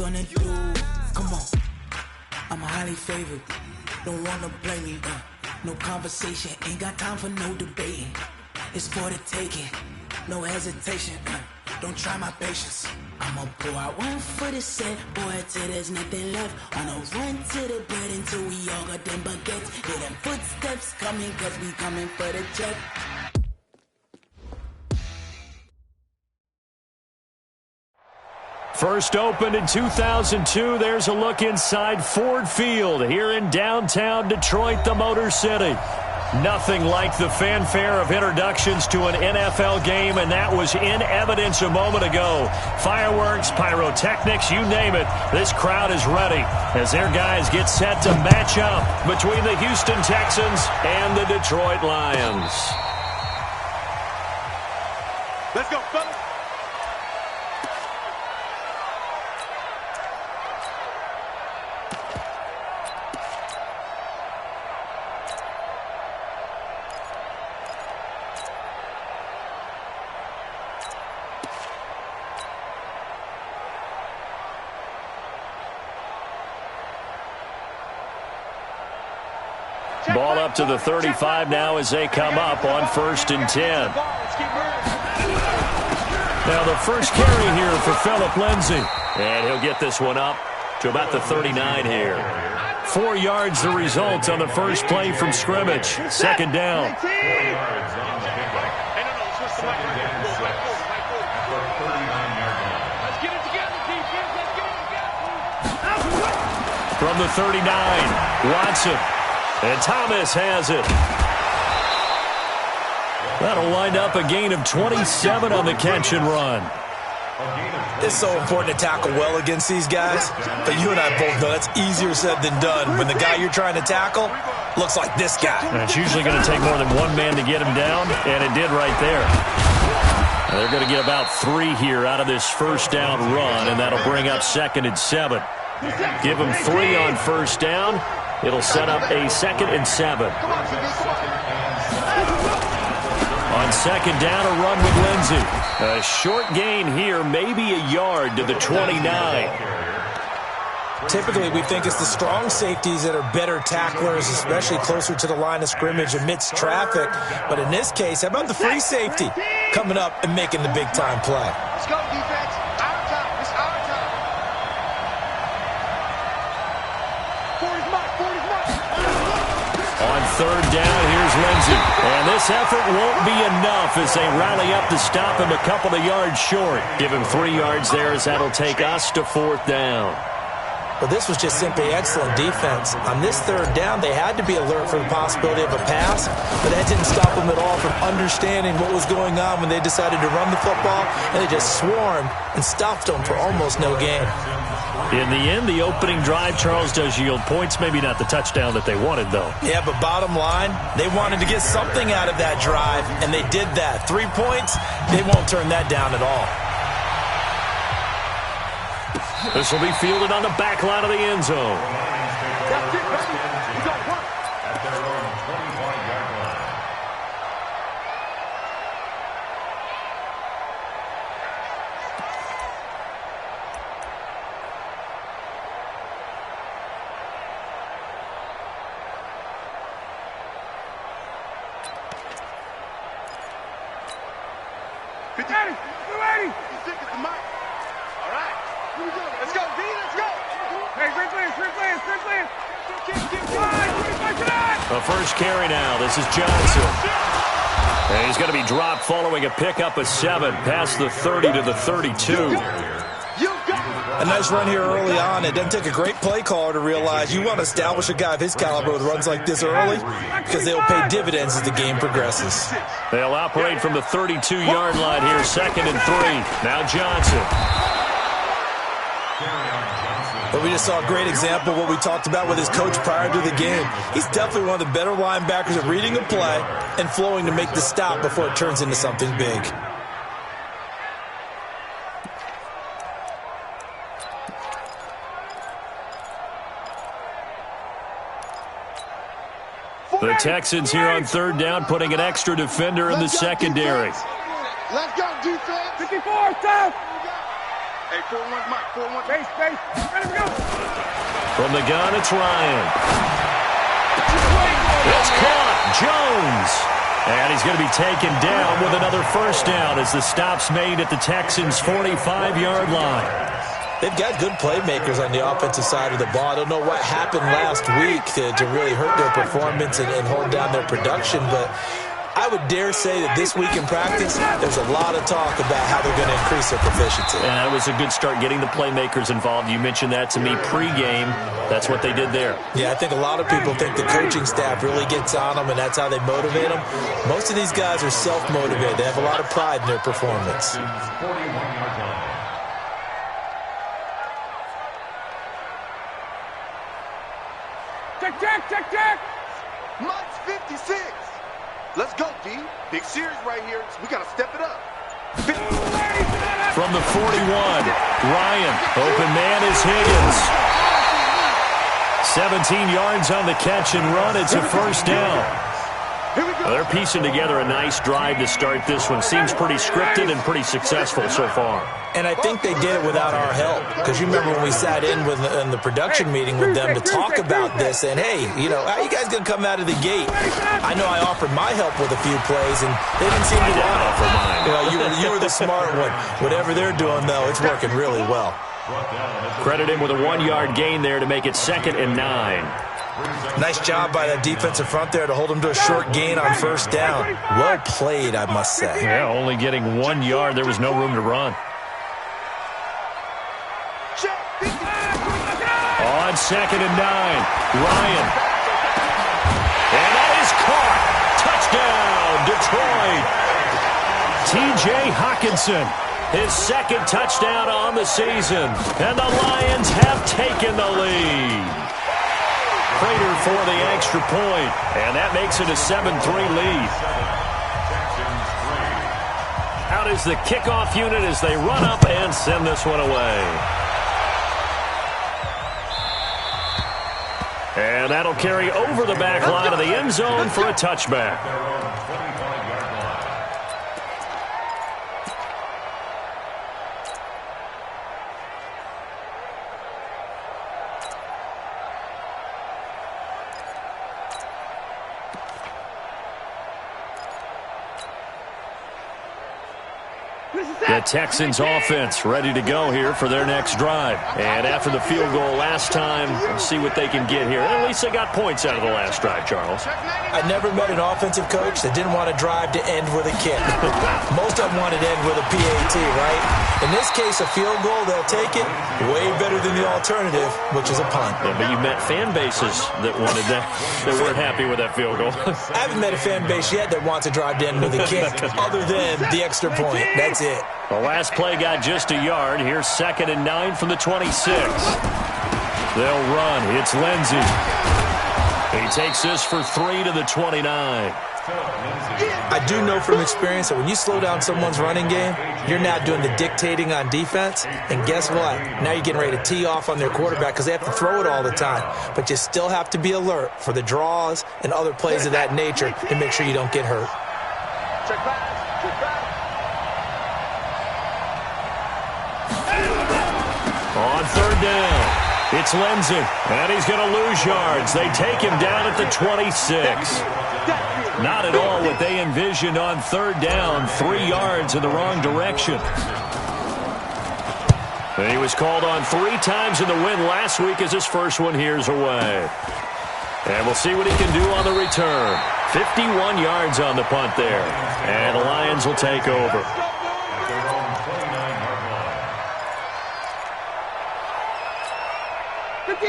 gonna do? Come on, I'm highly favored. Don't wanna blame me, no conversation, ain't got time for no debating. It's for the taking, no hesitation, don't try my patience. I'ma pour out one for the set, boy, till there's nothing left. On a run to the bread until we all got them baguettes. Hear them footsteps coming, cause we coming for the check. First opened in 2002, there's a look inside Ford Field here in downtown Detroit, the Motor City. Nothing like the fanfare of introductions to an NFL game, and that was in evidence a moment ago. Fireworks, pyrotechnics, you name it, this crowd is ready as their guys get set to match up between the Houston Texans and the Detroit Lions. Let's go, fellas. Ball up to the 35 now as they come up on 1st and 10. Now the first carry here for Phillip Lindsay. And he'll get this one up to about the 39 here. 4 yards the result on the first play from scrimmage. Second down. From the 39, Watson. And Thomas has it. That'll wind up a gain of 27 on the catch and run. It's so important to tackle well against these guys, but you and I both know that's easier said than done when the guy you're trying to tackle looks like this guy. And it's usually going to take more than one man to get him down, and it did right there. Now they're going to get about 3 here out of this first down run, and that'll bring up 2nd and 7. Give them 3 on first down. It'll set up a 2nd and 7. On 2nd down, a run with Lindsay. A short gain here, maybe a yard to the 29. Typically, we think it's the strong safeties that are better tacklers, especially closer to the line of scrimmage amidst traffic. But in this case, how about the free safety coming up and making the big-time play? Let's go, defense. Our time. It's our time. Forward mark. On 3rd down, here's Lindsay. And this effort won't be enough as they rally up to stop him a couple of yards short. Give him 3 yards there as that'll take us to 4th down. But this was just simply excellent defense. On this 3rd down, they had to be alert for the possibility of a pass, but that didn't stop them at all from understanding what was going on when they decided to run the football, and they just swarmed and stuffed them for almost no gain. In the end, the opening drive, Charles, does yield points. Maybe not the touchdown that they wanted, though. Yeah, but bottom line, they wanted to get something out of that drive, and they did that. 3 points, they won't turn that down at all. This will be fielded on the back line of the end zone. That's it, baby. We got work. At their own 25-yard line. Daddy, we're ready. Stick at the mic. All right. Here we go. Let's go, D. Let's go. Hey, great plans. The first carry now. This is Johnson. And he's going to be dropped following a pickup of 7 past the 30 to the 32. A nice run here early on. It doesn't take a great play caller to realize you want to establish a guy of his caliber with runs like this early because they'll pay dividends as the game progresses. They'll operate from the 32-yard line here, 2nd and 3. Now Johnson. But we just saw a great example of what we talked about with his coach prior to the game. He's definitely one of the better linebackers at reading a play and flowing to make the stop before it turns into something big. The Texans here on 3rd down, putting an extra defender in the secondary. Let's go, defense. 54, stop. Hey, 4-1, Mike. 4-1. Base. Ready to go. From the gun, it's Ryan. It's caught. Jones. And he's going to be taken down with another first down as the stop's made at the Texans' 45-yard line. They've got good playmakers on the offensive side of the ball. I don't know what happened last week to really hurt their performance and hold down their production, but I would dare say that this week in practice, there's a lot of talk about how they're going to increase their proficiency. And that was a good start, getting the playmakers involved. You mentioned that to me pregame. That's what they did there. Yeah, I think a lot of people think the coaching staff really gets on them, and that's how they motivate them. Most of these guys are self-motivated. They have a lot of pride in their performance. 41-yard line. Check. Mike's 56. Let's go, D. Big series right here. We got to step it up. From the 41, Ryan. Open man is Higgins. 17 yards on the catch and run. It's a first down. Well, they're piecing together a nice drive to start this one. Seems pretty scripted and pretty successful so far. And I think they did it without our help. Because you remember when we sat in the production meeting with them to talk about this, and hey, you know, how are you guys going to come out of the gate? I know I offered my help with a few plays, and they didn't seem to want it. For mine. You know, you were the smart one. Whatever they're doing, though, it's working really well. Credit him with a 1-yard gain there to make it 2nd and 9. Nice job by that defensive front there to hold him to a short gain on first down. Well played, I must say. Yeah, only getting 1 yard. There was no room to run. On 2nd and 9, Ryan. And that is caught. Touchdown, Detroit. T.J. Hawkinson, his 2nd touchdown on the season. And the Lions have taken the lead. Prater for the extra point, and that makes it a 7-3 lead. Out is the kickoff unit as they run up and send this one away. And that'll carry over the back line of the end zone for a touchback. The Texans offense ready to go here for their next drive. And after the field goal last time, we'll see what they can get here. At least they got points out of the last drive, Charles. I never met an offensive coach that didn't want to drive to end with a kick. Most of them wanted to end with a PAT, right? In this case, a field goal, they'll take it. Way better than the alternative, which is a punt. Yeah, but you met fan bases that wanted that, that weren't happy with that field goal. I haven't met a fan base yet that wants to drive to end with a kick, other than the extra point. That's it. The last play got just a yard. Here's 2nd and 9 from the 26. They'll run. It's Lindsey. He takes this for 3 to the 29. I do know from experience that when you slow down someone's running game, you're not doing the dictating on defense. And guess what? Now you're getting ready to tee off on their quarterback because they have to throw it all the time. But you still have to be alert for the draws and other plays of that nature to make sure you don't get hurt. Check back. On 3rd down, it's Lindsey, and he's going to lose yards. They take him down at the 26. Not at all what they envisioned on 3rd down, 3 yards in the wrong direction. And he was called on 3 times in the win last week as his first one here's away. And we'll see what he can do on the return. 51 yards on the punt there. And the Lions will take over.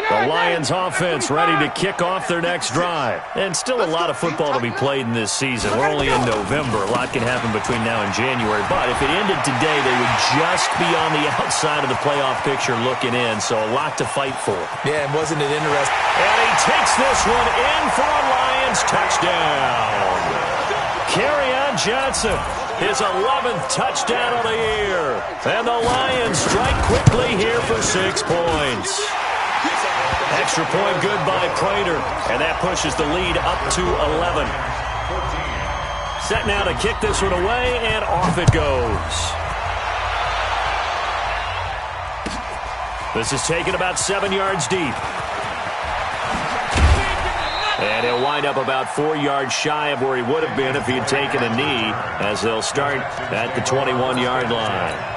The Lions offense ready to kick off their next drive. And still a lot of football to be played in this season. We're only in November. A lot can happen between now and January. But if it ended today, they would just be on the outside of the playoff picture looking in. So a lot to fight for. Yeah, and wasn't it interesting? And he takes this one in for a Lions touchdown. Kerryon Johnson, his 11th touchdown of the year. And the Lions strike quickly here for 6 points. Extra point good by Prater, and that pushes the lead up to 11. Set now to kick this one away, and off it goes. This is taken about 7 yards deep. And he'll wind up about 4 yards shy of where he would have been if he had taken a knee, as they'll start at the 21-yard line.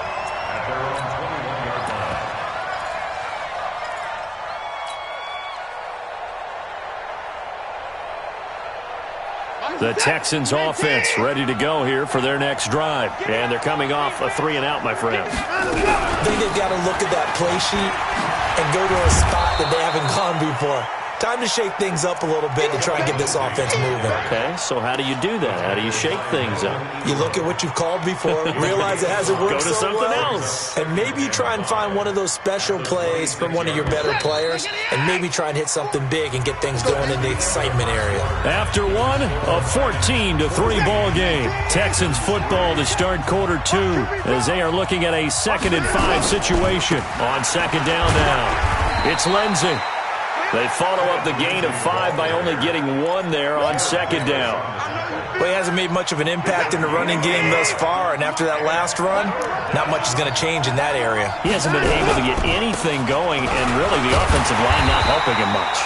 The Texans offense ready to go here for their next drive. And they're coming off a 3-and-out, my friend. I think they've got to look at that play sheet and go to a spot that they haven't gone before. Time to shake things up a little bit to try and get this offense moving. Okay, so how do you do that? How do you shake things up? You look at what you've called before, realize it hasn't worked Go to so something well, else. and maybe you try and find one of those special plays from one of your better players, and maybe try and hit something big and get things going in the excitement area. After one, a 14-3 ball game. Texans football to start quarter 2 as they are looking at a 2nd and 5 situation on 2nd down now. It's Lindsey. They follow up the gain of 5 by only getting 1 there on 2nd down. Well, he hasn't made much of an impact in the running game thus far, and after that last run, not much is going to change in that area. He hasn't been able to get anything going, and really the offensive line not helping him much.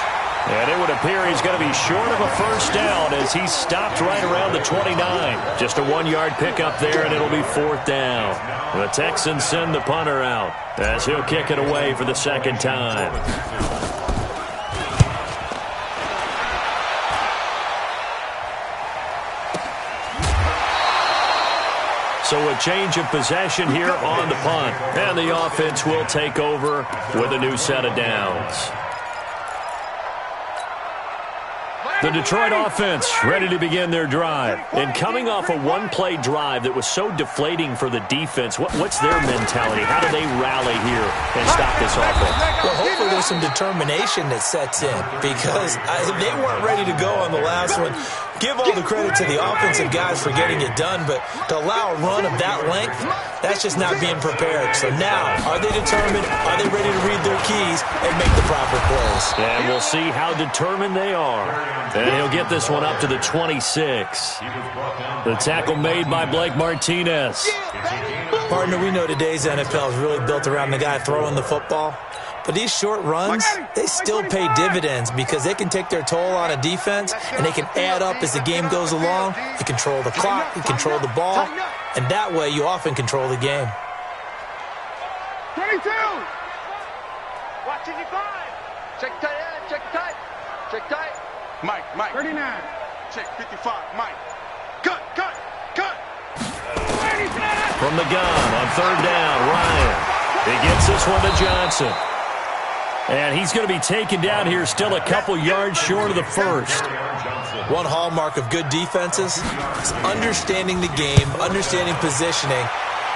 And it would appear he's going to be short of a first down as he's stopped right around the 29. Just a 1-yard pickup there, and it'll be 4th down. The Texans send the punter out as he'll kick it away for the 2nd time. So a change of possession here on the punt. And the offense will take over with a new set of downs. The Detroit offense ready to begin their drive. And coming off a one-play drive that was so deflating for the defense, what's their mentality? How do they rally here and stop this offense? Well, hopefully there's some determination that sets in because they weren't ready to go on the last one. Give all the credit to the offensive guys for getting it done, but to allow a run of that length, that's just not being prepared. So now, are they determined? Are they ready to read their keys and make the proper plays? And we'll see how determined they are. And he'll get this one up to the 26. The tackle made by Blake Martinez. Partner, we know today's NFL is really built around the guy throwing the football. But these short runs, they still pay dividends because they can take their toll on a defense and they can add up as the game goes along. You control the clock, you control the ball, and that way you often control the game. 22! Watch it, 5. Check tight end, check tight. Check tight. Mike. 39. Check 55, Mike. Cut. From the gun on 3rd down, Ryan. He gets this one to Johnson. And he's going to be taken down here still a couple yards short of the first. One hallmark of good defenses is understanding the game, understanding positioning,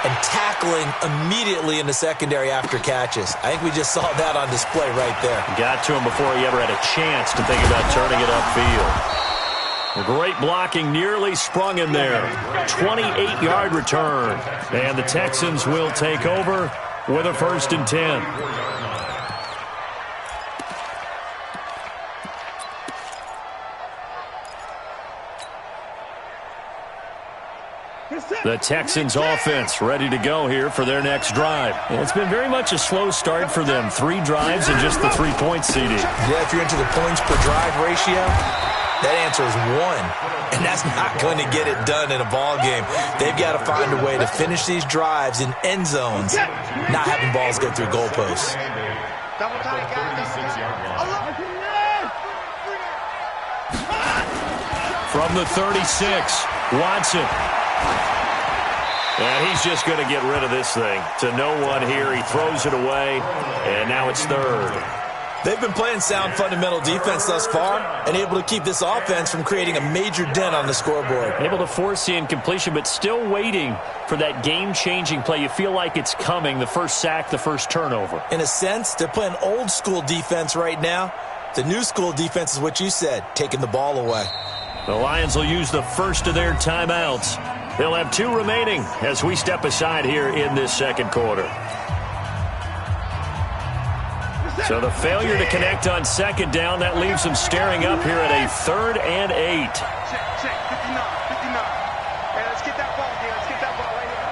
and tackling immediately in the secondary after catches. I think we just saw that on display right there. Got to him before he ever had a chance to think about turning it upfield. Great blocking, nearly sprung him there. 28-yard return. And the Texans will take over with a 1st and 10. The Texans offense ready to go here for their next drive. And it's been very much a slow start for them. 3 drives and just the 3-point seeding. Yeah, if you're into the points per drive ratio, that answer is 1. And that's not going to get it done in a ball game. They've got to find a way to finish these drives in end zones, not having balls go through goalposts. Double tight, guys. From the 36, Watson. And he's just going to get rid of this thing. To no one here. He throws it away, and now it's 3rd. They've been playing sound fundamental defense thus far and able to keep this offense from creating a major dent on the scoreboard. Able to force the incompletion, but still waiting for that game-changing play. You feel like it's coming, the first sack, the first turnover. In a sense, they're playing old-school defense right now. The new school defense is what you said, taking the ball away. The Lions will use the first of their timeouts. They'll have 2 remaining as we step aside here in this 2nd quarter. So the failure to connect on 2nd down, that leaves them staring up here at a 3rd and 8. Check, 59. Hey, let's get that ball here. Let's get that ball right here.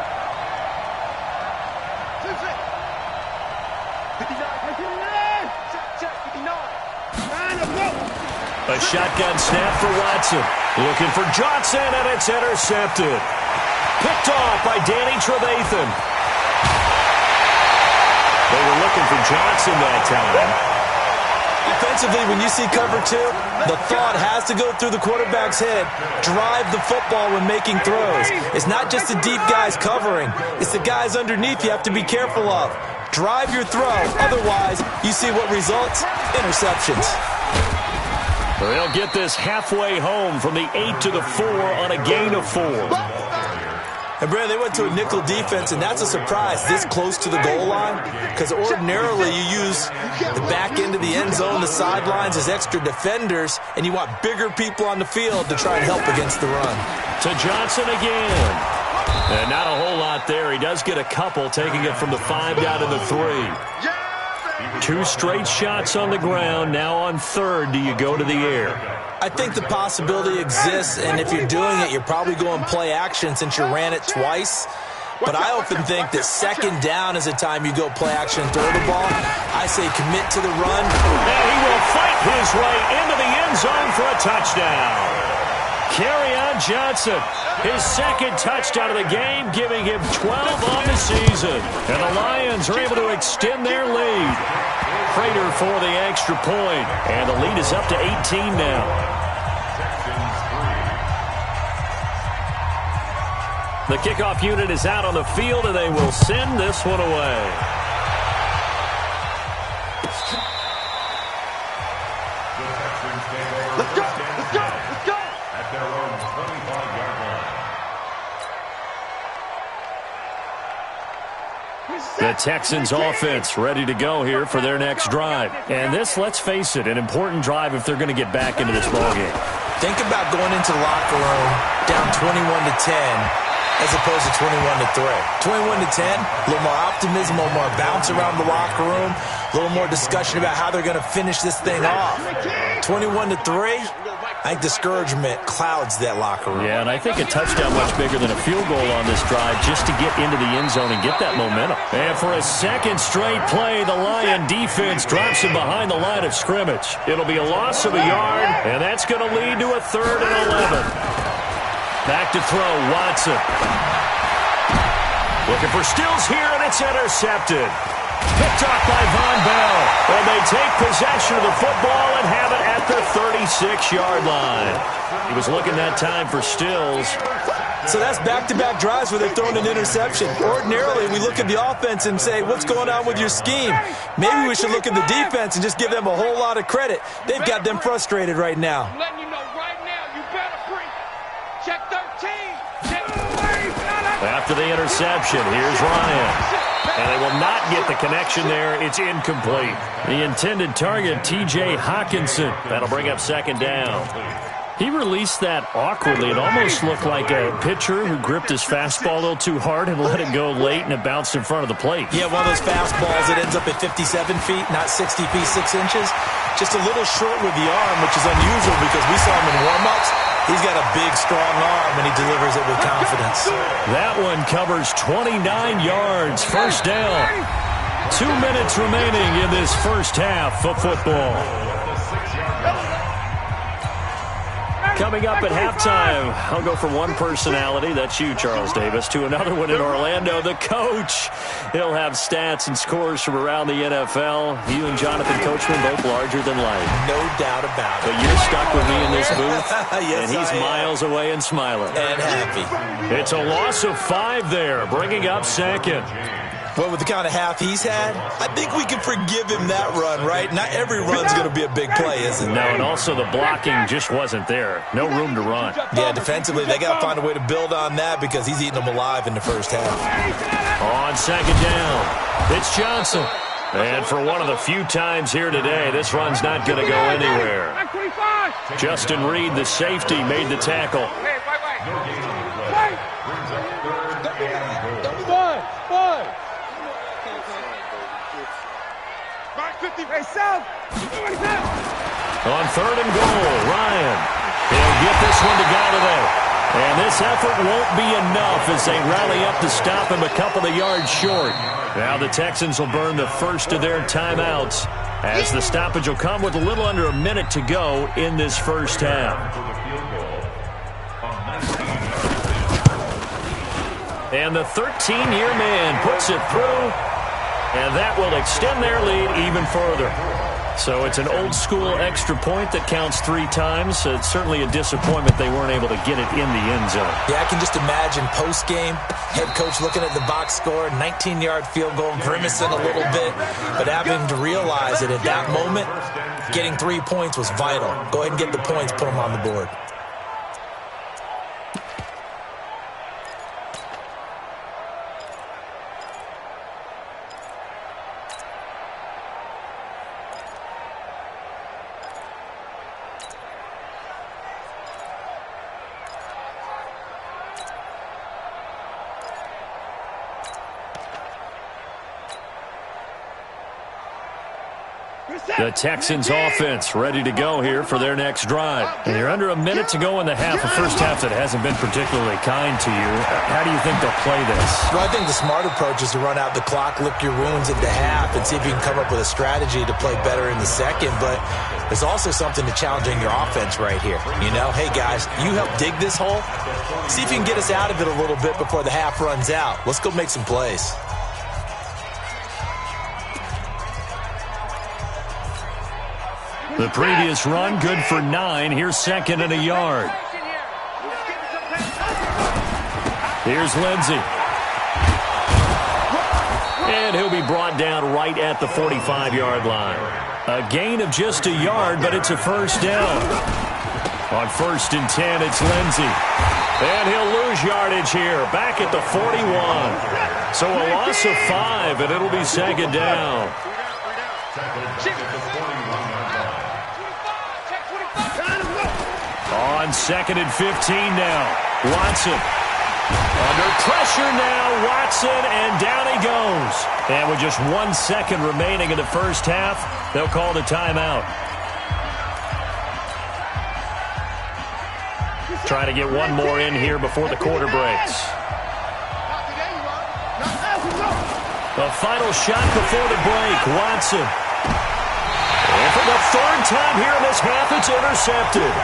59. A shotgun snap for Watson. Looking for Johnson, and it's intercepted. Picked off by Danny Trevathan. They were looking for Johnson that time. Offensively, when you see cover two, the thought has to go through the quarterback's head. Drive the football when making throws. It's not just the deep guys covering. It's the guys underneath you have to be careful of. Drive your throw. Otherwise, you see what results? Interceptions. They'll get this halfway home from the 8 to the 4 on a gain of 4. And, Brad, they went to a nickel defense, and that's a surprise this close to the goal line, because ordinarily you use the back end of the end zone, the sidelines as extra defenders, and you want bigger people on the field to try and help against the run. To Johnson again. And not a whole lot there. He does get a couple, taking it from the 5 down to the 3. 2 straight shots on the ground. Now on third, do you go to the air? I think the possibility exists, and if you're doing it, you're probably going play action since you ran it twice. But I often think that second down is the time you go play action and throw the ball. I say commit to the run. And he will fight his way into the end zone for a touchdown. Kerryon Johnson, his second touchdown of the game, giving him 12 on the season. And the Lions are able to extend their lead. Prater for the extra point. And the lead is up to 18 now. The kickoff unit is out on the field, and they will send this one away. Let's go! Let's go! Let's go! At their own 25-yard line. The Texans offense ready to go here for their next drive. And this, let's face it, an important drive if they're going to get back into this ballgame. Think about going into the locker room down 21-10 as opposed to 21-3. 21-10, a little more optimism, a little more bounce around the locker room, a little more discussion about how they're going to finish this thing off. 21-3, I think discouragement clouds that locker room. Yeah, and I think a touchdown much bigger than a field goal on this drive just to get into the end zone and get that momentum. And for a second straight play, the Lion defense drops him behind the line of scrimmage. It'll be a loss of a yard, and that's going to lead to a 3rd and 11. Back to throw, Watson. Looking for Stills here, and it's intercepted. Picked off by Von Bell. And they take possession of the football and have it at the 36-yard line. He was looking that time for Stills. So that's back-to-back drives where they're throwing an interception. Ordinarily, we look at the offense and say, what's going on with your scheme? Maybe we should look at the defense and just give them a whole lot of credit. They've got them frustrated right now. I'm letting you know right now, you better bring. Check 13. After the interception, here's Ryan. And they will not get the connection there. It's incomplete. The intended target, T.J. Hawkinson. That'll bring up second down. He released that awkwardly. It almost looked like a pitcher who gripped his fastball a little too hard and let it go late, and it bounced in front of the plate. Yeah, one of those fastballs that ends up at 57 feet, not 60 feet, 6 inches. Just a little short with the arm, which is unusual because we saw him in warm-ups. He's got a big, strong arm, and he delivers it with confidence. That one covers 29 yards. First down. 2 minutes remaining in this first half of football. Coming up at halftime, I'll go from one personality, that's you, Charles Davis, to another one in Orlando, the coach. He'll have stats and scores from around the NFL. You and Jonathan Coachman both larger than life. No doubt about it. But you're stuck with me in this booth, Yes, and he's miles away and smiling. And happy. It's a loss of 5 there, bringing up second. Well, with the kind of half he's had, I think we can forgive him that run, right? Not every run's going to be a big play, is it? No, and also the blocking just wasn't there. No room to run. Yeah, defensively, they got to find a way to build on that because he's eating them alive in the first half. On second down, it's Johnson. And for one of the few times here today, this run's not going to go anywhere. Justin Reed, the safety, made the tackle. Hey, South! On 3rd and goal, Ryan. He'll get this one to Golladay. And this effort won't be enough as they rally up to stop him a couple of yards short. Now the Texans will burn the first of their timeouts. as the stoppage will come with a little under a minute to go in this first half. And the 13-year man puts it through, and that will extend their lead even further. So it's an old-school extra point that counts 3 times. So it's certainly a disappointment they weren't able to get it in the end zone. Yeah, I can just imagine post-game, head coach looking at the box score, 19-yard field goal, grimacing a little bit, but having to realize that at that moment, getting 3 points was vital. Go ahead and get the points, put them on the board. The Texans offense ready to go here for their next drive. And you're under a minute to go in the half, a first half that hasn't been particularly kind to you. How do you think they'll play this? Well, I think the smart approach is to run out the clock, lick your wounds into half, and see if you can come up with a strategy to play better in the second. But there's also something to challenging your offense right here. You know, hey, guys, you help dig this hole. See if you can get us out of it a little bit before the half runs out. Let's go make some plays. The previous run, good for 9. Here's second and a yard. Here's Lindsey. And he'll be brought down right at the 45-yard line. A gain of just a yard, but it's a first down. On 1st and 10, it's Lindsey. And he'll lose yardage here, back at the 41. So a loss of 5, and it'll be second down. On 2nd and 15 now. Watson. Under pressure now. Watson, and down he goes. And with just 1 second remaining in the first half, they'll call the timeout. Trying to get one more in here before the quarter breaks. The final shot before the break. Watson. And for the 3rd time here in this half, it's intercepted.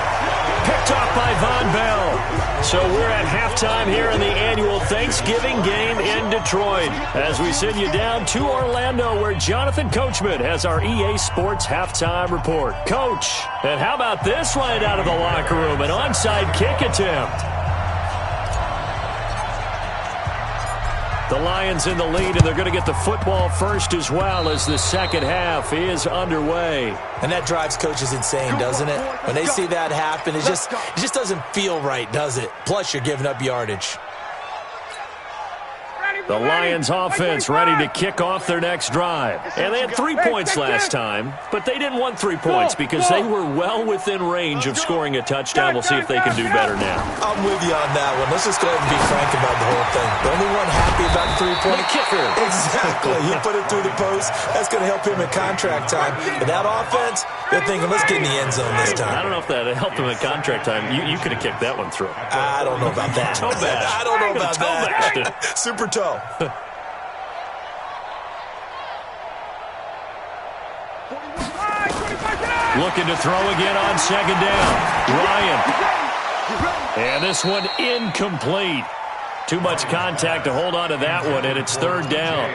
Picked off by Von Bell. So we're at halftime here in the annual Thanksgiving game in Detroit, as we send you down to Orlando, where Jonathan Coachman has our EA Sports halftime report. Coach, and how about this right out of the locker room? An onside kick attempt. The Lions in the lead, and they're going to get the football first as well as the second half is underway. And that drives coaches insane, doesn't it? When they see that happen, it just doesn't feel right, does it? Plus, you're giving up yardage. The Lions offense ready to kick off their next drive. And they had 3 points last time, but they didn't want 3 points because they were well within range of scoring a touchdown. We'll see if they can do better now. I'm with you on that one. Let's just go ahead and be frank about the whole thing. The only one happy about the 3-point kicker. Exactly. He put it through the post. That's going to help him in contract time. But that offense, they're thinking, let's get in the end zone this time. I don't know if that helped him in contract time. You could have kicked that one through. I don't know about that. Toe bash. I don't know about that. Super toe. Looking to throw again on 2nd down. Ryan. And this one incomplete. Too much contact to hold on to that one, and it's 3rd down.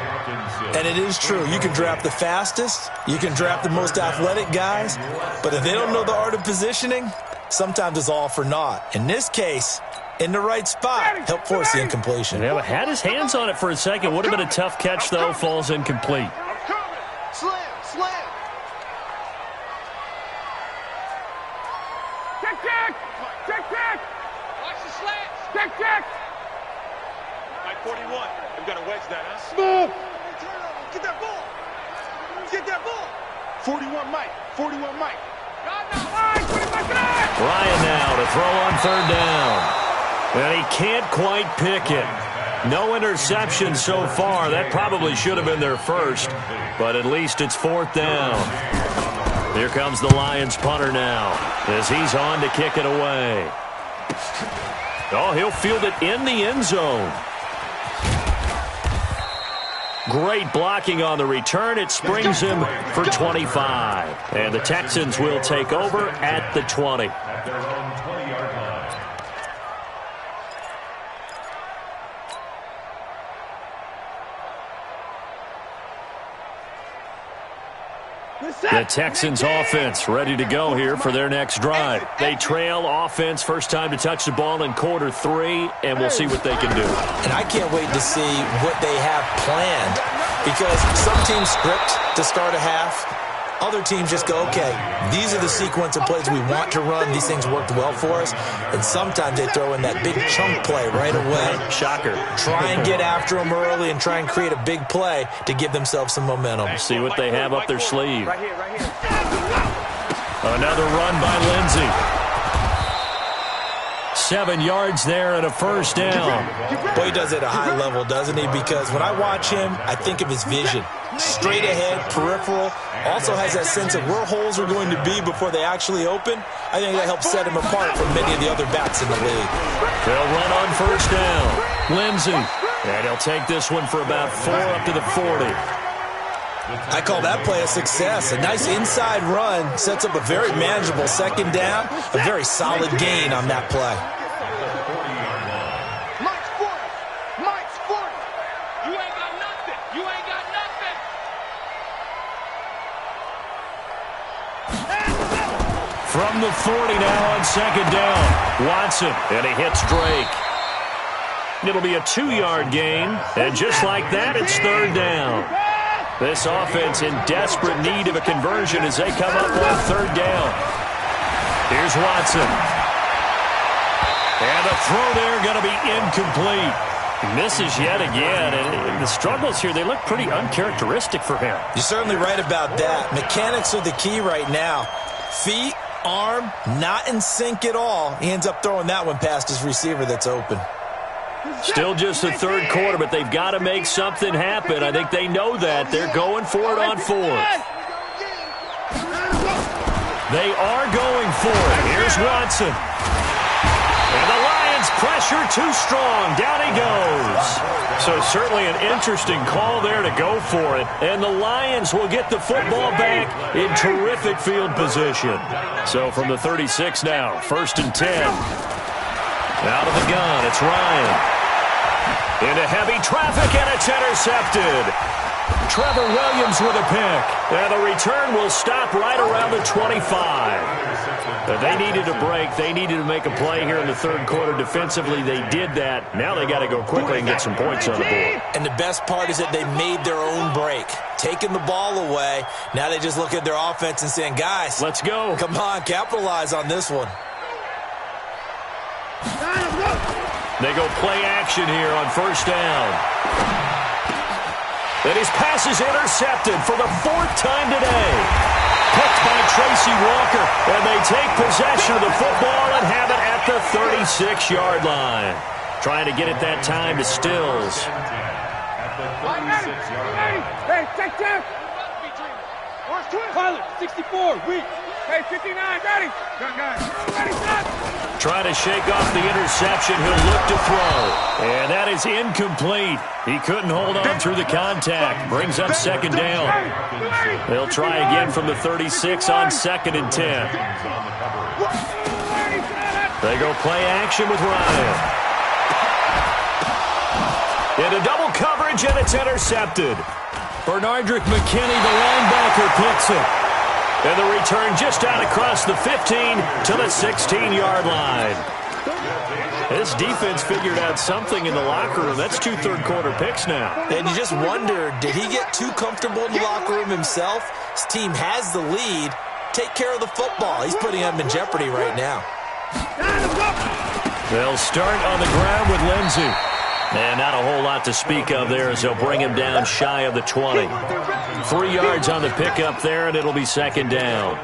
And it is true. You can draft the fastest. You can draft the most athletic guys. But if they don't know the art of positioning, sometimes it's all for naught. In this case, in the right spot, help force the incompletion. Yeah, had his hands on it for a second. Would have been a tough catch, though. Falls incomplete. Slam. Check. Watch the slants. Check. Mike 41. We've got to wedge that, huh? Smooth. Get that ball. 41 Mike. Ryan now to throw on 3rd down. And he can't quite pick it. No interception so far. That probably should have been their first, but at least it's 4th down. Here comes the Lions punter now as he's on to kick it away. Oh, he'll field it in the end zone. Great blocking on the return. It springs him for 25. And the Texans will take over at the 20. At their own 20-yard line. The Texans offense ready to go here for their next drive. They trail offense first time to touch the ball in quarter 3, and we'll see what they can do. And I can't wait to see what they have planned, because some teams script to start a half. Other teams just go, okay, these are the sequence of plays we want to run. These things worked well for us. And sometimes they throw in that big chunk play right away. Shocker. Try and get after them early and try and create a big play to give themselves some momentum. See what they have up their sleeve. Right here, right here. Another run by Lindsey. 7 yards there and a first down. Boy, he does it at a high level, doesn't he? Because when I watch him, I think of his vision. Straight ahead, peripheral. Also has that sense of where holes are going to be before they actually open. I think that helps set him apart from many of the other backs in the league. They'll run on first down. Lindsey. And he'll take this one for about 4 up to the 40. I call that play a success. A nice inside run sets up a very manageable second down. A very solid gain on that play. Mike's 40. Mike's 40. You ain't got nothing. You ain't got nothing. From the 40 now on second down. Watson, and he hits Drake. It'll be a 2-yard gain, and just like that, it's third down. This offense in desperate need of a conversion as they come up on third down. Here's Watson. And the throw there going to be incomplete. Misses yet again, and the struggles here, they look pretty uncharacteristic for him. You're certainly right about that. Mechanics are the key right now. Feet, arm, not in sync at all. He ends up throwing that one past his receiver that's open. Still just the third quarter, but they've got to make something happen. I think they know that. They're going for it on fourth. They are going for it. Here's Watson. And the Lions pressure too strong. Down he goes. So certainly an interesting call there to go for it. And the Lions will get the football back in terrific field position. So from the 36 now, 1st and 10. Out of the gun, it's Ryan. Into heavy traffic, and it's intercepted. Trevor Williams with a pick. And the return will stop right around the 25. They needed a break. They needed to make a play here in the third quarter. Defensively, they did that. Now they got to go quickly and get some points on the board. And the best part is that they made their own break. Taking the ball away. Now they just look at their offense and saying, guys, let's go. Come on, capitalize on this one. They go play action here on first down. And his pass is intercepted for the 4th time today. Picked by Tracy Walker. And they take possession of the football and have it at the 36-yard line. Trying to get it that time to Stills. At the 36-yard line. Hey, check. Where's Twin? Pilot, 64, weak. Hey, 59, ready. Ready, set. Trying to shake off the interception. He'll look to throw. And that is incomplete. He couldn't hold on through the contact. Brings up second down. They'll try again from the 36 on 2nd and 10. They go play action with Ryan. Into double coverage, and it's intercepted. Bernardrick McKinney, the linebacker, picks it. And the return just out across the 15 to the 16-yard line. This defense figured out something in the locker room. That's 2 third-quarter picks now. And you just wonder, did he get too comfortable in the locker room himself? His team has the lead. Take care of the football. He's putting them in jeopardy right now. They'll start on the ground with Lindsey. And not a whole lot to speak of there as they'll bring him down shy of the 20. 3 yards on the pickup there, and it'll be second down.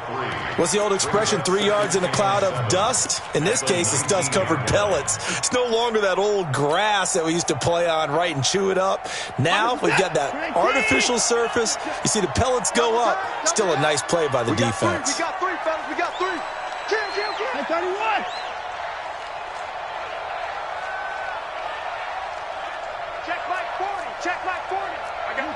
What's the old expression, 3 yards in a cloud of dust? In this case, it's dust-covered pellets. It's no longer that old grass that we used to play on, right, and chew it up. Now we've got that artificial surface. You see the pellets go up. Still a nice play by the defense. We got 3, fellas. We got 3. Kill. Hey, 31. Check Mike 40. I got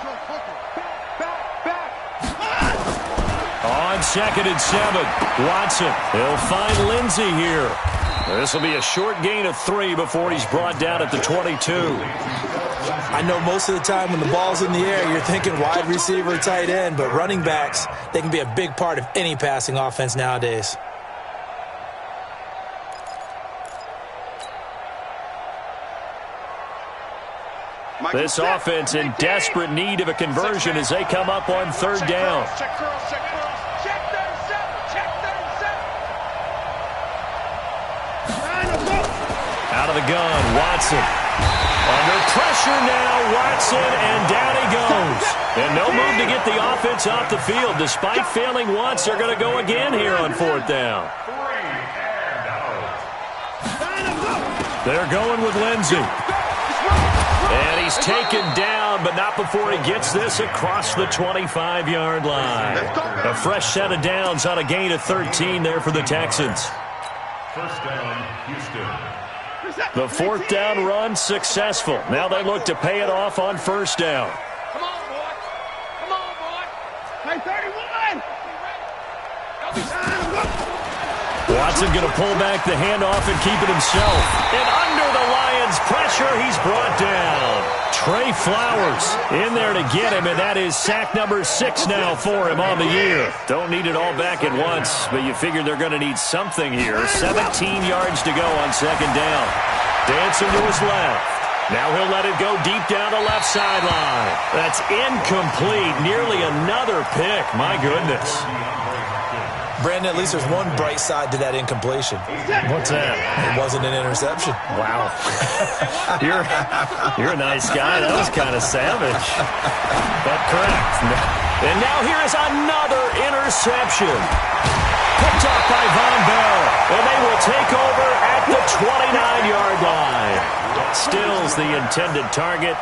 2nd and 7. Watson, he'll find Lindsey here. This will be a short gain of 3 before he's brought down at the 22. I know most of the time when the ball's in the air, you're thinking wide receiver, tight end, but running backs, they can be a big part of any passing offense nowadays. This offense in desperate need of a conversion as they come up on 3rd down. Check curls, check curls. Check 37, check 37. Out of the gun, Watson. Under pressure now, Watson, and down he goes. And no move to get the offense off the field. Despite failing once, they're going to go again here on 4th down. They're going with Lindsey. And he's taken down, but not before he gets this across the 25-yard line. A fresh set of downs on a gain of 13 there for the Texans. 1st down, Houston. The 4th down run successful. Now they look to pay it off on 1st down. Come on, boy. Come on, boy. Hey, 31. Watson going to pull back the handoff and keep it himself. And under the Lions' pressure, he's brought down. Trey Flowers in there to get him, and that is sack number 6 now for him on the year. Don't need it all back at once, but you figure they're going to need something here. 17 yards to go on 2nd down. Dancing to his left. Now he'll let it go deep down the left sideline. That's incomplete. Nearly another pick. My goodness. Brandon, at least there's one bright side to that incompletion. What's that? It wasn't an interception. Wow. You're a nice guy. That was kind of savage. But correct. And now here is another interception. Picked up by Von Bell. And they will take over at the 29-yard line. Stills the intended target.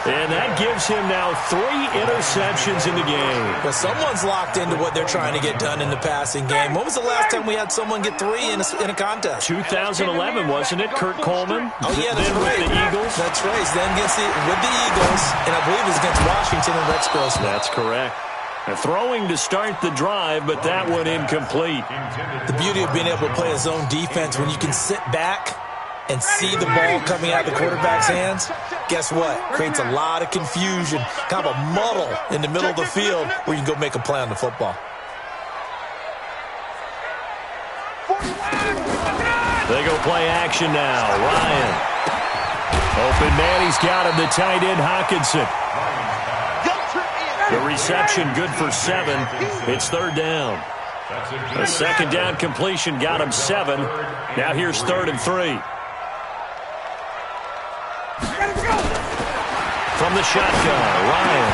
And that gives him now 3 interceptions in the game. Well, someone's locked into what they're trying to get done in the passing game. When was the last time we had someone get 3 in a contest? 2011, wasn't it? Kurt Coleman? Oh, yeah, that's then right. With the Eagles? That's right. Then with the Eagles, and I believe it was against Washington and Rex Grossman. That's correct. Throwing to start the drive, but that one incomplete. The beauty of being able to play a zone defense when you can sit back and see the ball coming out of the quarterback's hands, guess what? Creates a lot of confusion, kind of a muddle in the middle of the field where you can go make a play on the football. They go play action now. Ryan. Open man, he's got him. The tight end, Hawkinson. The reception good for 7. It's 3rd down. A 2nd down completion got him 7. Now here's 3rd and 3. From the shotgun, Ryan.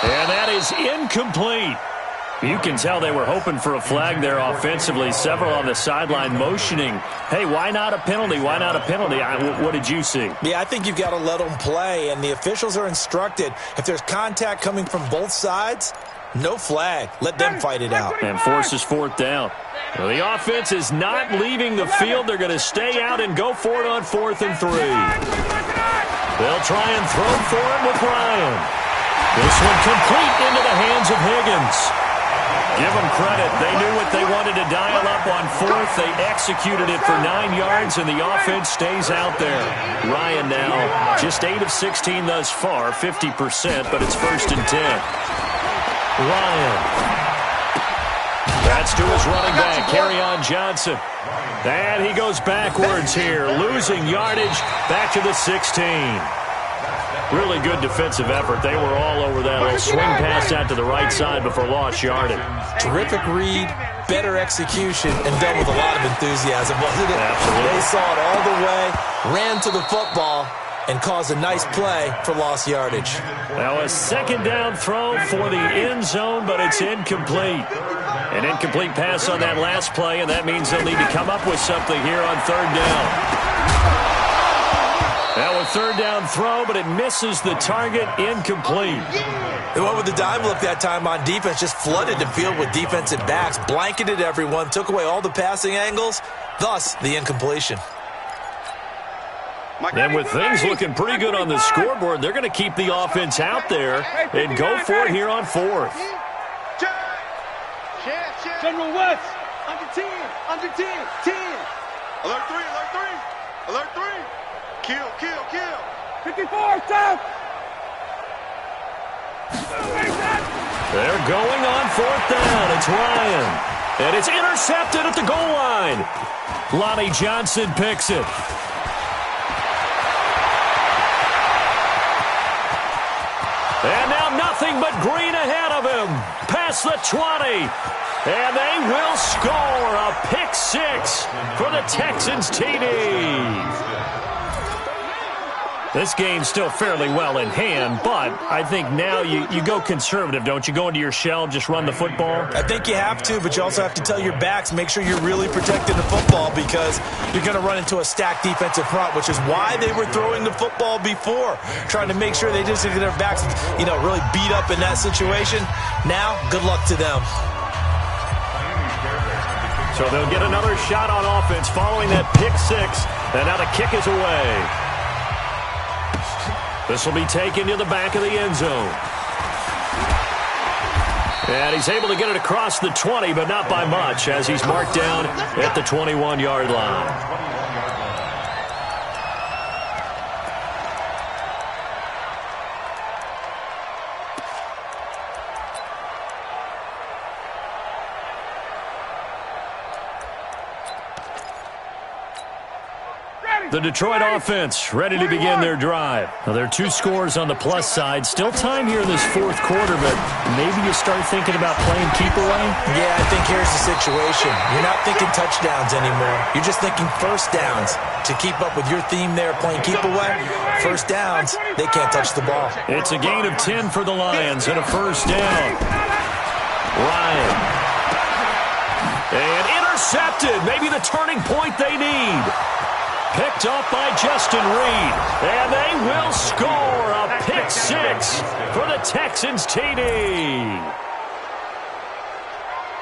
And that is incomplete. You can tell they were hoping for a flag there offensively. Several on the sideline motioning. Hey, why not a penalty? Why not a penalty? What did you see? Yeah, I think you've got to let them play, and the officials are instructed. If there's contact coming from both sides, no flag. Let them fight it out. And forces 4th down. Well, the offense is not leaving the field. They're going to stay out and go for it on 4th and 3. They'll try and throw for it with Ryan. This one complete into the hands of Higgins. Give them credit. They knew what they wanted to dial up on 4th. They executed it for 9 yards, and the offense stays out there. Ryan now just 8 of 16 thus far, 50%, but it's 1st and 10. Ryan. That's to his running back, Kerryon Johnson. And he goes backwards here, losing yardage back to the 16. Really good defensive effort. They were all over that little swing pass out to the right side before lost yardage. Terrific read, better execution, and done with a lot of enthusiasm, wasn't it? Absolutely. They saw it all the way, ran to the football, and caused a nice play for lost yardage. Now a 2nd down throw for the end zone, but it's incomplete. An incomplete pass on that last play, and that means they'll need to come up with something here on 3rd down. Now a 3rd down throw, but it misses the target, incomplete. They went with the dime look that time on defense, just flooded the field with defensive backs, blanketed everyone, took away all the passing angles, thus the incompletion. And with things looking pretty good on the scoreboard, they're going to keep the offense out there and go for it here on 4th. General West. Under 10. Under 10. 10. Alert 3. Alert 3. Alert 3. Kill. Kill. Kill. 54, stop. They're going on 4th down. It's Ryan. And it's intercepted at the goal line. Lonnie Johnson picks it. And now nothing but green ahead of him. Past the 20. And they will score a pick 6 for the Texans TD. This game's still fairly well in hand, but I think now you go conservative, don't you? Go into your shell, just run the football? I think you have to, but you also have to tell your backs, make sure you're really protecting the football because you're going to run into a stacked defensive front, which is why they were throwing the football before, trying to make sure they just get their backs, really beat up in that situation. Now, good luck to them. So they'll get another shot on offense following that pick 6, and now the kick is away. This will be taken to the back of the end zone. And he's able to get it across the 20, but not by much, as he's marked down at the 21-yard line. The Detroit offense ready to begin their drive. Now, there are 2 scores on the plus side. Still time here in this 4th quarter, but maybe you start thinking about playing keep away? Yeah, I think here's the situation. You're not thinking touchdowns anymore. You're just thinking first downs. To keep up with your theme there, playing keep away, first downs, they can't touch the ball. It's a gain of 10 for the Lions and a first down. Ryan. And intercepted. Maybe the turning point they need. Picked up by Justin Reed. And they will score a pick 6 for the Texans TD.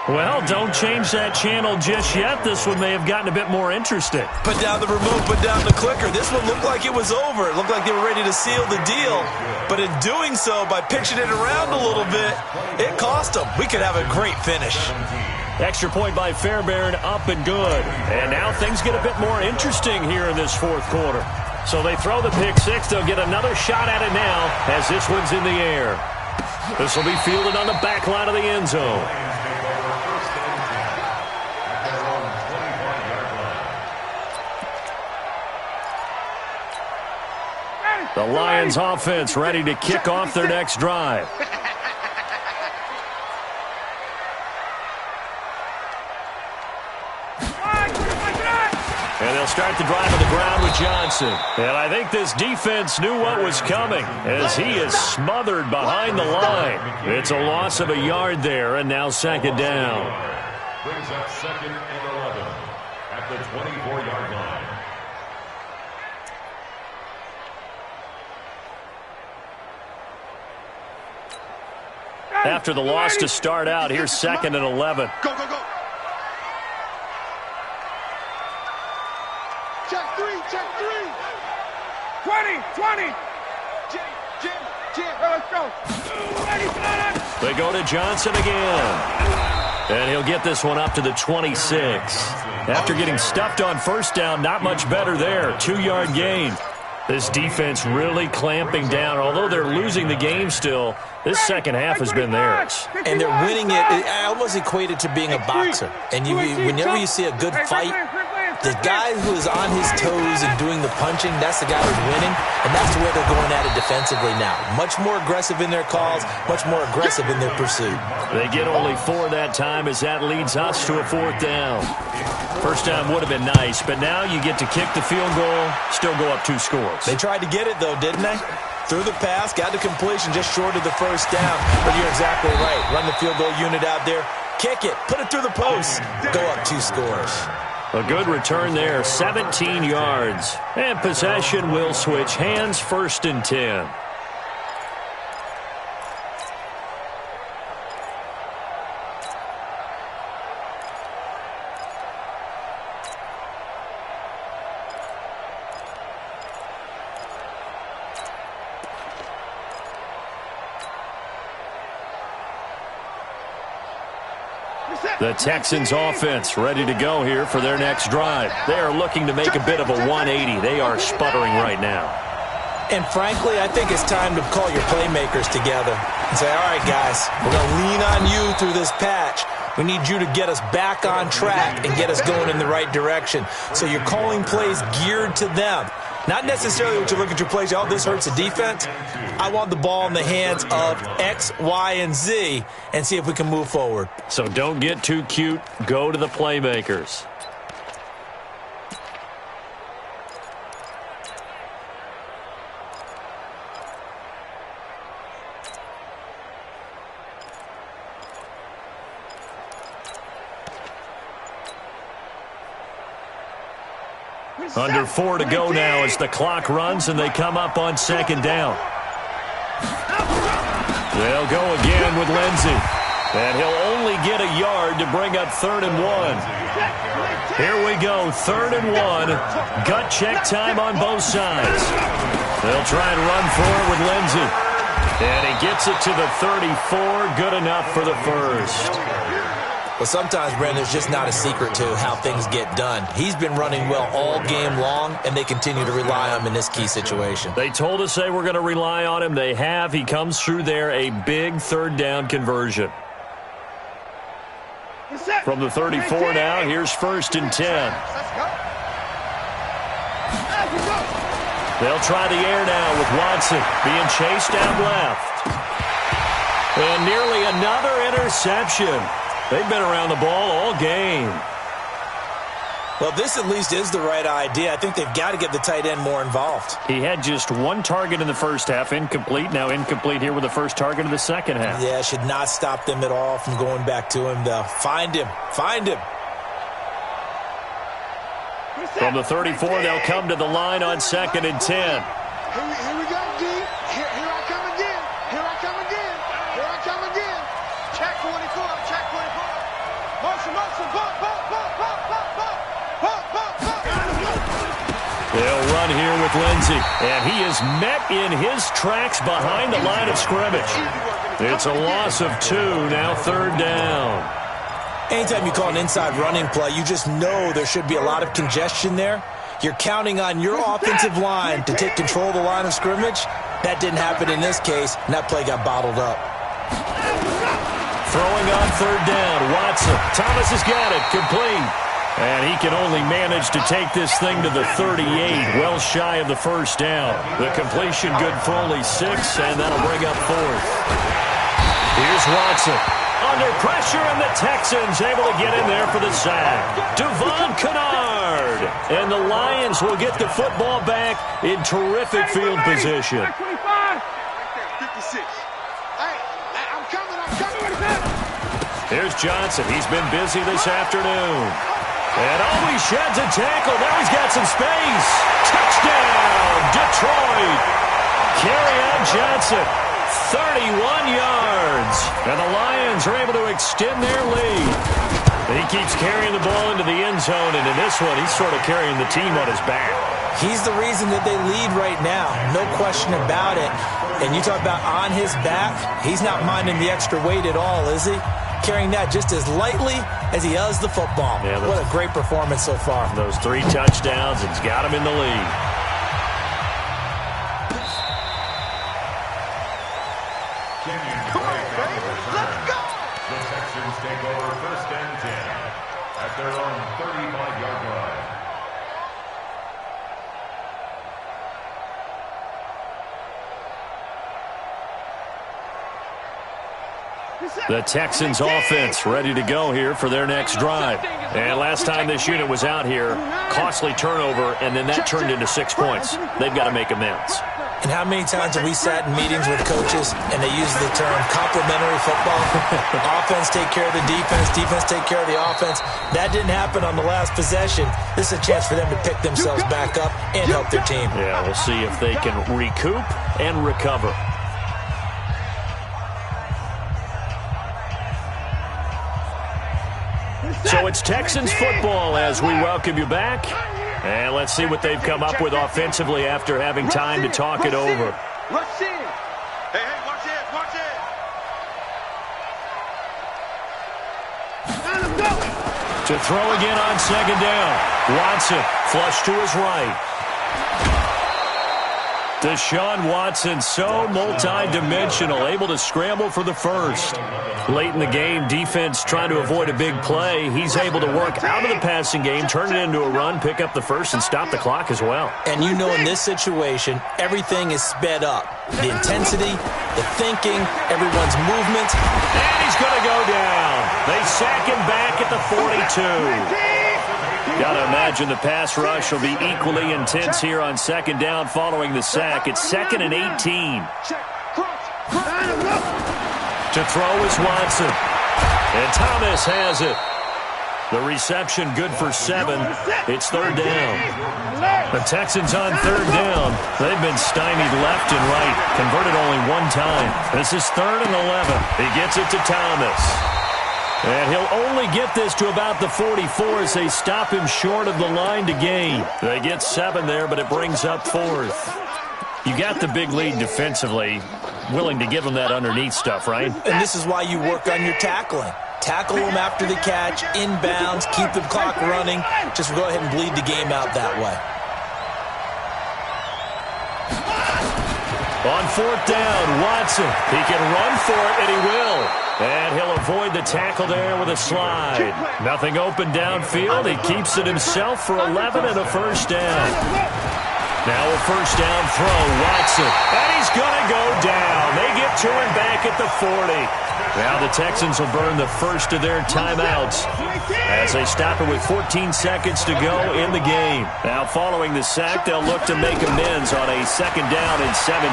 Well, don't change that channel just yet. This one may have gotten a bit more interesting. Put down the remote, put down the clicker. This one looked like it was over. It looked like they were ready to seal the deal. But in doing so, by pitching it around a little bit, it cost them. We could have a great finish. Extra point by Fairbairn, up and good. And now things get a bit more interesting here in this 4th quarter. So they throw the pick 6. They'll get another shot at it now as this one's in the air. This will be fielded on the back line of the end zone. The Lions offense ready to kick off their next drive. And they'll start the drive on the ground with Johnson. And I think this defense knew what was coming as he is smothered behind the line. It's a loss of a yard there, and now 2nd down. Brings up 2nd and 11 at the 24-yard line. After the loss to start out, here's 2nd and 11. Go, go, go. Check 3, check 3. 20. Jim. Let's go. They go to Johnson again. And he'll get this one up to the 26. After getting stuffed on first down, not much better there. 2-yard gain. This defense really clamping down. Although they're losing the game still, this second half has been theirs. And they're winning it. I almost equate it to being a boxer. And whenever you see a good fight, the guy who is on his toes and doing the punching, that's the guy who's winning. And that's the way they're going at it defensively now. Much more aggressive in their calls, much more aggressive in their pursuit. They get only 4 that time as that leads us to a 4th down. First down would have been nice, but now you get to kick the field goal, still go up 2 scores. They tried to get it, though, didn't they? Threw the pass, got the completion just short of the first down. But you're exactly right. Run the field goal unit out there. Kick it. Put it through the post. Go up 2 scores. A good return there, 17 yards. And possession will switch hands, 1st and 10. The Texans offense ready to go here for their next drive. They are looking to make a bit of a 180. They are sputtering right now. And frankly, I think it's time to call your playmakers together and say, all right, guys, we're going to lean on you through this patch. We need you to get us back on track and get us going in the right direction. So you're calling plays geared to them. Not necessarily what you look at your plays, oh, this hurts the defense. I want the ball in the hands of X, Y, and Z and see if we can move forward. So don't get too cute. Go to the playmakers. Under 4 to go now as the clock runs and they come up on second down. They'll go again with Lindsey. And he'll only get a yard to bring up 3rd and 1. Here we go, 3rd and 1. Gut check time on both sides. They'll try and run for it with Lindsey. And he gets it to the 34. Good enough for the first. Well, sometimes, Brandon, there's just not a secret to how things get done. He's been running well all game long, and they continue to rely on him in this key situation. They told us they were going to rely on him. They have. He comes through there, a big 3rd down conversion. From the 34 now, here's 1st and 10. They'll try the air now with Watson being chased down left. And nearly another interception. They've been around the ball all game. Well, this at least is the right idea. I think they've got to get the tight end more involved. He had just 1 target in the first half, incomplete. Now incomplete here with the first target of the second half. Yeah, should not stop them at all from going back to him, though. Find him. Find him. From the 34, they'll come to the line on 2nd and 10. Here we go, D. Here I come again. Here I come again. Here I come again. Check 44. Check 44. Motion, bump, bump, bump, bump, bump, bump, bump, bump, bump. They'll run here with Lindsey, and he is met in his tracks behind the line of scrimmage. It's a loss of 2, now 3rd down. Anytime you call an inside running play, you just know there should be a lot of congestion there. You're counting on your offensive line to take control of the line of scrimmage. That didn't happen in this case, and that play got bottled up. Throwing on 3rd down, Watson. Thomas has got it, complete. And he can only manage to take this thing to the 38, well shy of the first down. The completion good for only 6, and that'll bring up 4th. Here's Watson. Under pressure, and the Texans able to get in there for the sack. Devon Kennard. And the Lions will get the football back in terrific field position. 56. Hey, I'm coming. Here's Johnson. He's been busy this afternoon. And he sheds a tackle. Now he's got some space. Touchdown, Detroit. Kerryon Johnson, 31 yards. And the Lions are able to extend their lead. He keeps carrying the ball into the end zone, and in this one, he's sort of carrying the team on his back. He's the reason that they lead right now. No question about it. And you talk about on his back, he's not minding the extra weight at all, is he? Carrying that just as lightly as he does the football. Yeah, what a great performance so far. Those 3 touchdowns, it's got him in the lead. Come on, baby. Let's go. The Texans take over 1st and 10 at their own 35-yard line. The Texans offense ready to go here for their next drive. And last time this unit was out here, costly turnover, and then that turned into 6 points. They've got to make amends. And how many times have we sat in meetings with coaches and they use the term complementary football? Offense take care of the defense, defense take care of the offense. That didn't happen on the last possession. This is a chance for them to pick themselves back up and help their team. Yeah, we'll see if they can recoup and recover. So it's Texans football as we welcome you back. And let's see what they've come up with offensively after having time to talk it over. Rush in. Hey, watch it, watch it. To throw again on second down. Watson flush to his right. Deshaun Watson, so multi-dimensional, able to scramble for the first. Late in the game, defense trying to avoid a big play. He's able to work out of the passing game, turn it into a run, pick up the first, and stop the clock as well. And you know in this situation, everything is sped up. The intensity, the thinking, everyone's movement. And he's going to go down. They sack him back at the 42. Got to imagine the pass rush will be equally intense here on second down following the sack. It's 2nd and 18. To throw is Watson. And Thomas has it. The reception good for 7. It's 3rd down. The Texans on 3rd down. They've been stymied left and right. Converted only one time. This is 3rd and 11. He gets it to Thomas. And he'll only get this to about the 44 as they stop him short of the line to gain. They get 7 there, but it brings up 4th. You got the big lead defensively. Willing to give him that underneath stuff, right? And this is why you work on your tackling. Tackle them after the catch, inbounds, keep the clock running. Just go ahead and bleed the game out that way. On 4th down, Watson. He can run for it, and he will. And he'll avoid the tackle there with a slide. Nothing open downfield. He keeps it himself for 11 and a first down. Now a first down throw, Watson. And he's going to go down. They get to him back at the 40. Now the Texans will burn the first of their timeouts as they stop it with 14 seconds to go in the game. Now following the sack, they'll look to make amends on a 2nd down and 17.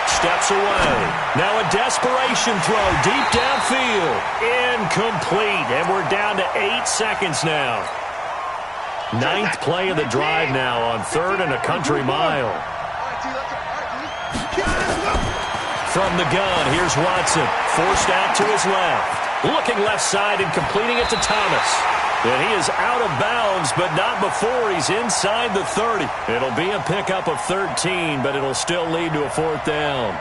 Steps away. Now a desperation throw deep downfield. Incomplete. And we're down to 8 seconds now. 9th play of the drive now on 3rd and a country mile. From the gun, here's Watson. Forced out to his left. Looking left side and completing it to Thomas. And he is out of bounds, but not before he's inside the 30. It'll be a pickup of 13, but it'll still lead to a 4th down.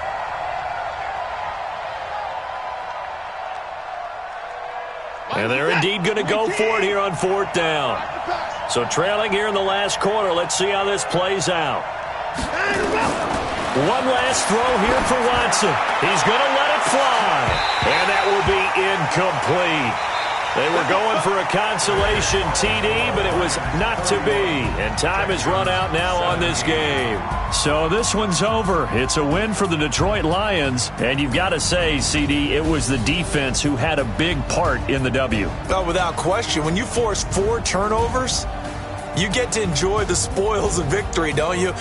And they're indeed going to go for it here on 4th down. So trailing here in the last quarter, let's see how this plays out. One last throw here for Watson. He's going to let it fly. And that will be incomplete. They were going for a consolation TD, but it was not to be. And time has run out now on this game. So this one's over. It's a win for the Detroit Lions. And you've got to say, CD, it was the defense who had a big part in the W. Oh, without question. When you force 4 turnovers, you get to enjoy the spoils of victory, don't you?